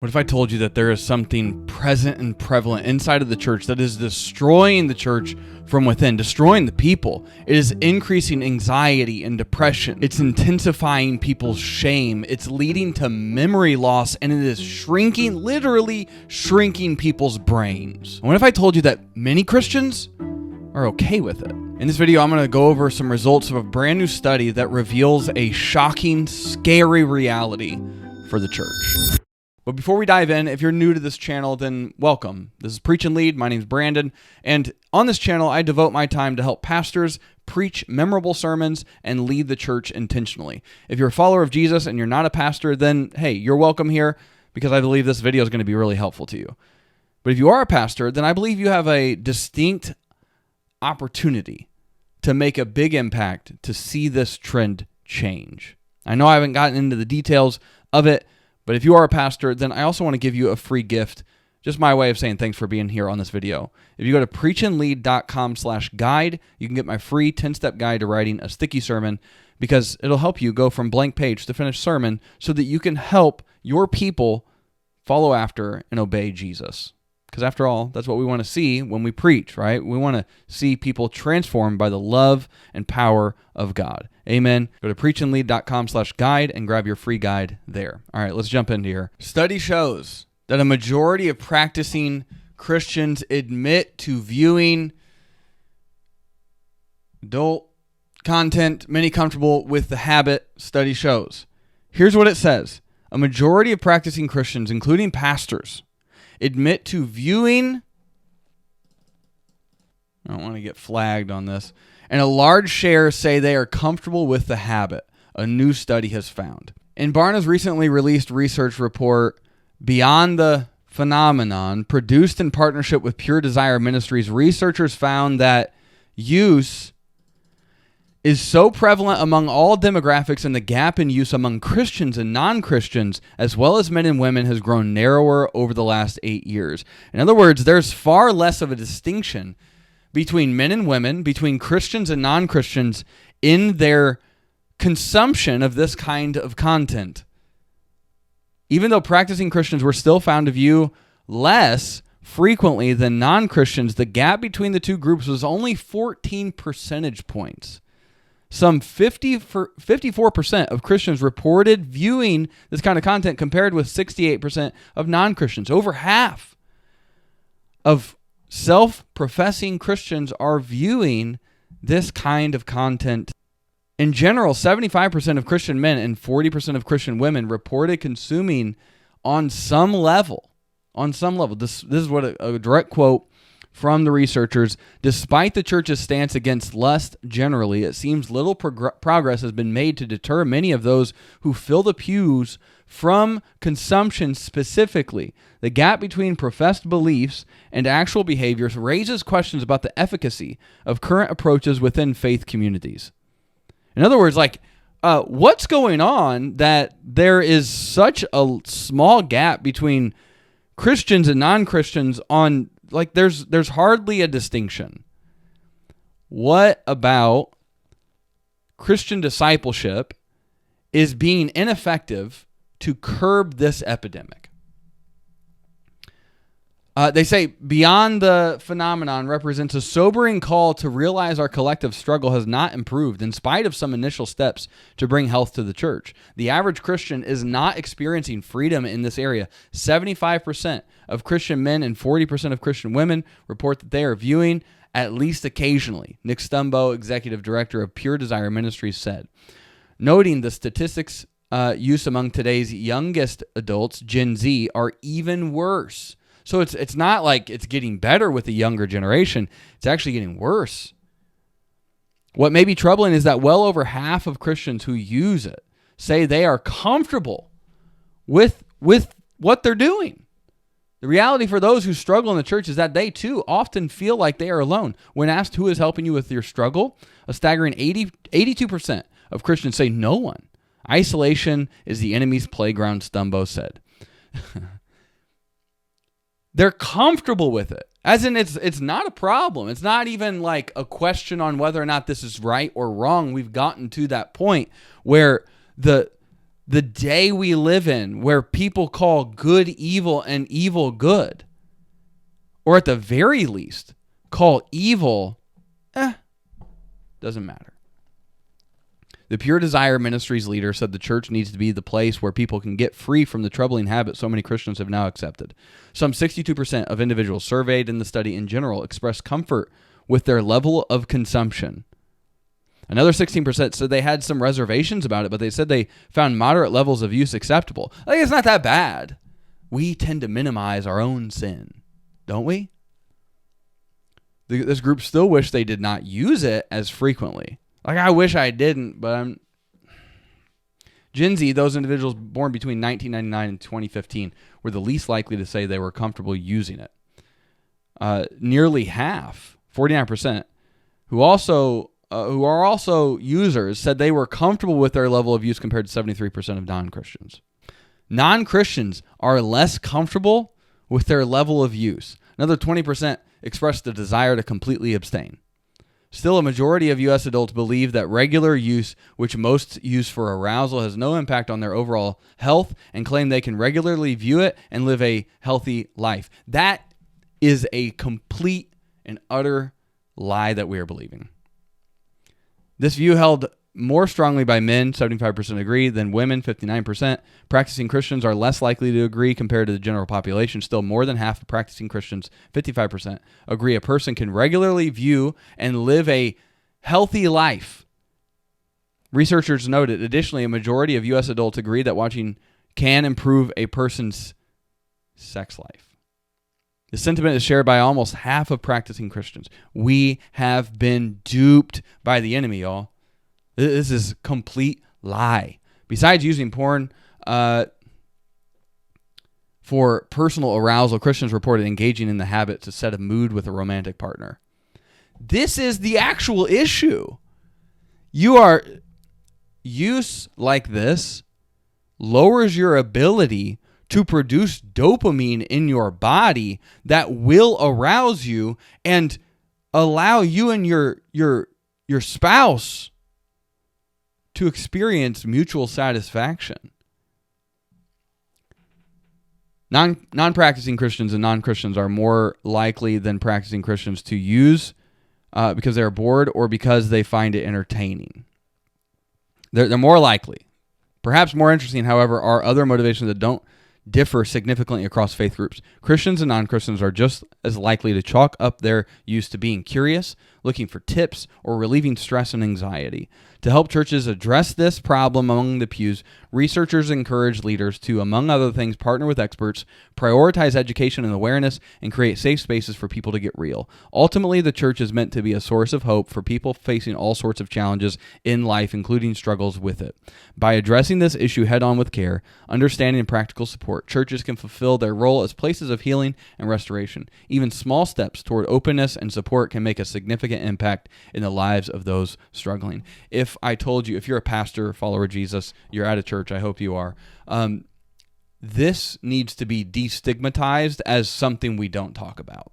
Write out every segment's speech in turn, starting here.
What if I told you that there is something present and prevalent inside of the church that is destroying the church from within, destroying the people? It is increasing anxiety and depression. It's intensifying people's shame. It's leading to memory loss, and it is shrinking, literally shrinking people's brains. What if I told you that many Christians are okay with it? In this video, I'm going to go over some results of a brand new study that reveals a shocking, scary reality for the church. But before we dive in, if you're new to this channel, then welcome. This is Preach and Lead. My name is Brandon, and on this channel, I devote my time to help pastors preach memorable sermons and lead the church intentionally. If you're a follower of Jesus and you're not a pastor, then hey, you're welcome here because I believe this video is going to be really helpful to you. But if you are a pastor, then I believe you have a distinct opportunity to make a big impact to see this trend change. I know I haven't gotten into the details of it, but if you are a pastor, then I also want to give you a free gift, just my way of saying thanks for being here on this video. If you go to preachandlead.com/guide, you can get my free 10-step guide to writing a sticky sermon, because it'll help you go from blank page to finished sermon so that you can help your people follow after and obey Jesus. Because after all, that's what we want to see when we preach, right? We want to see people transformed by the love and power of God. Amen. Go to preachandlead.com/guide and grab your free guide there. All right, let's jump into here. Study shows that a majority of practicing Christians admit to viewing adult content, many comfortable with the habit. Study shows. Here's what it says. A majority of practicing Christians, including pastors, admit to viewing, I don't want to get flagged on this, and a large share say they are comfortable with the habit, a new study has found. In Barna's recently released research report, Beyond the Phenomenon, produced in partnership with Pure Desire Ministries, researchers found that use is so prevalent among all demographics, and the gap in use among Christians and non-Christians, as well as men and women, has grown narrower over the last 8 years. In other words, there's far less of a distinction between men and women, between Christians and non-Christians, in their consumption of this kind of content. Even though practicing Christians were still found to view less frequently than non-Christians, the gap between the two groups was only 14 percentage points. Some 54% of Christians reported viewing this kind of content, compared with 68% of non-Christians. Over half of self-professing Christians are viewing this kind of content. In general, 75% of Christian men and 40% of Christian women reported consuming on some level. This is what a direct quote from the researchers. Despite the church's stance against lust generally, it seems little progress has been made to deter many of those who fill the pews from consumption specifically. The gap between professed beliefs and actual behaviors raises questions about the efficacy of current approaches within faith communities. In other words, what's going on that there is such a small gap between Christians and non-Christians on, there's hardly a distinction. What about Christian discipleship is being ineffective to curb this epidemic? They say Beyond the Phenomenon represents a sobering call to realize our collective struggle has not improved in spite of some initial steps to bring health to the church. The average Christian is not experiencing freedom in this area. 75% of Christian men and 40% of Christian women report that they are viewing at least occasionally, Nick Stumbo, executive director of Pure Desire Ministries, said. Noting the statistics use among today's youngest adults, Gen Z, are even worse. So it's not like it's getting better with the younger generation. It's actually getting worse. What may be troubling is that well over half of Christians who use it say they are comfortable with what they're doing. The reality for those who struggle in the church is that they too often feel like they are alone. When asked who is helping you with your struggle, a staggering 82% of Christians say no one. Isolation is the enemy's playground, Stumbo said. They're comfortable with it. As in, it's not a problem. It's not even like a question on whether or not this is right or wrong. We've gotten to that point where the the day we live in where people call good evil and evil good. Or at the very least, call evil, doesn't matter. The Pure Desire Ministries leader said the church needs to be the place where people can get free from the troubling habits so many Christians have now accepted. Some 62% of individuals surveyed in the study in general expressed comfort with their level of consumption. Another 16% said they had some reservations about it, but they said they found moderate levels of use acceptable. I think it's not that bad. We tend to minimize our own sin, don't we? This group still wish they did not use it as frequently. Like, I wish I didn't, but Gen Z, those individuals born between 1999 and 2015, were the least likely to say they were comfortable using it. Nearly half, 49%, who are also users, said they were comfortable with their level of use compared to 73% of non-Christians. Non-Christians are less comfortable with their level of use. Another 20% expressed the desire to completely abstain. Still, a majority of U.S. adults believe that regular use, which most use for arousal, has no impact on their overall health and claim they can regularly view it and live a healthy life. That is a complete and utter lie that we are believing. This view held more strongly by men, 75% agree, than women, 59%. Practicing Christians are less likely to agree compared to the general population. Still, more than half of practicing Christians, 55%, agree a person can regularly view and live a healthy life. Researchers noted, additionally, a majority of U.S. adults agree that watching can improve a person's sex life. The sentiment is shared by almost half of practicing Christians. We have been duped by the enemy, y'all. This is a complete lie. Besides using porn for personal arousal, Christians reported engaging in the habit to set a mood with a romantic partner. This is the actual issue. Use like this lowers your ability to produce dopamine in your body that will arouse you and allow you and your spouse to experience mutual satisfaction. Non-practicing Christians and non-Christians are more likely than practicing Christians to use because they're bored or because they find it entertaining. They're more likely. Perhaps more interesting, however, are other motivations that don't differ significantly across faith groups. Christians and non-Christians are just as likely to chalk up their use to being curious, looking for tips, or relieving stress and anxiety. To help churches address this problem among the pews, researchers encourage leaders to, among other things, partner with experts, prioritize education and awareness, and create safe spaces for people to get real. Ultimately, the church is meant to be a source of hope for people facing all sorts of challenges in life, including struggles with it. By addressing this issue head-on with care, understanding, and practical support, churches can fulfill their role as places of healing and restoration. Even small steps toward openness and support can make a significant impact in the lives of those struggling. If I told you, if you're a pastor, follower of Jesus, you're at a church, I hope you are, this needs to be destigmatized as something we don't talk about,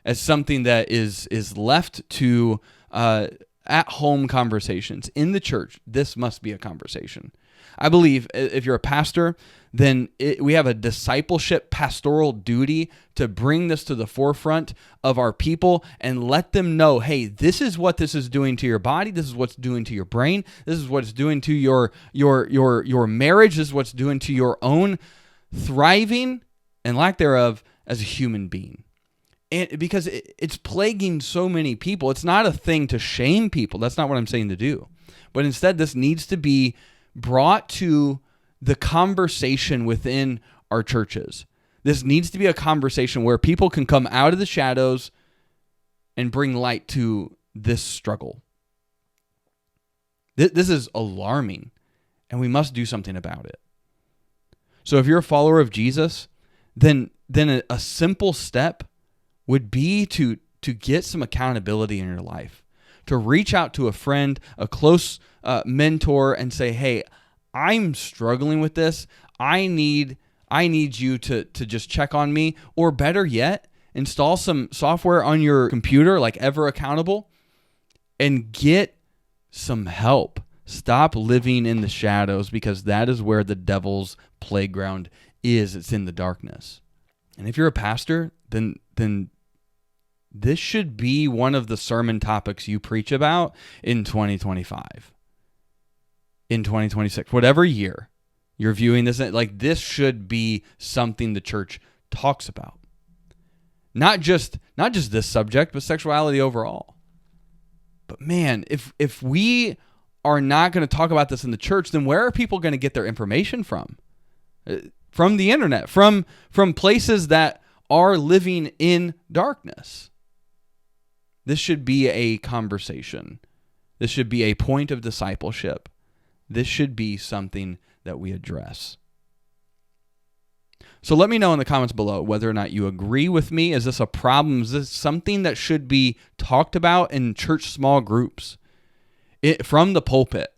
as something that is left to at-home conversations. In the church, this must be a conversation. I believe if you're a pastor, then we have a discipleship pastoral duty to bring this to the forefront of our people and let them know, hey, this is what this is doing to your body. This is what's doing to your brain. This is what it's doing to your marriage. This is what's doing to your own thriving and lack thereof as a human being. And because it's plaguing so many people. It's not a thing to shame people. That's not what I'm saying to do. But instead, this needs to be brought to the conversation within our churches. This needs to be a conversation where people can come out of the shadows and bring light to this struggle. This is alarming, and we must do something about it. So if you're a follower of Jesus, then a simple step would be to get some accountability in your life, to reach out to a friend, a close mentor, and say, hey, I'm struggling with this. I need you to just check on me, or better yet, install some software on your computer like Ever Accountable and get some help. Stop living in the shadows, because that is where the devil's playground is. It's in the darkness. And if you're a pastor, then this should be one of the sermon topics you preach about in 2025, in 2026, whatever year you're viewing this. Like, this should be something the church talks about. Not just this subject, but sexuality overall. But man, if we are not going to talk about this in the church, then where are people going to get their information from? From the internet, from places that are living in darkness. This should be a conversation. This should be a point of discipleship. This should be something that we address. So let me know in the comments below whether or not you agree with me. Is this a problem? Is this something that should be talked about in church small groups, from the pulpit,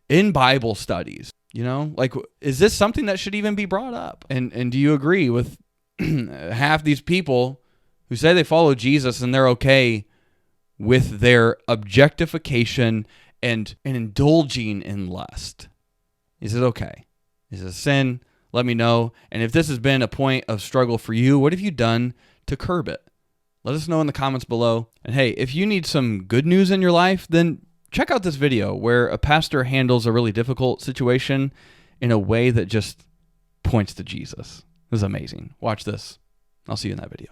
in Bible studies? You know, like, is this something that should even be brought up? And do you agree with half these people who say they follow Jesus and they're okay with their objectification and indulging in lust? Is it okay? Is it a sin? Let me know. And if this has been a point of struggle for you, what have you done to curb it? Let us know in the comments below. And hey, if you need some good news in your life, then check out this video where a pastor handles a really difficult situation in a way that just points to Jesus. This is amazing. Watch this. I'll see you in that video.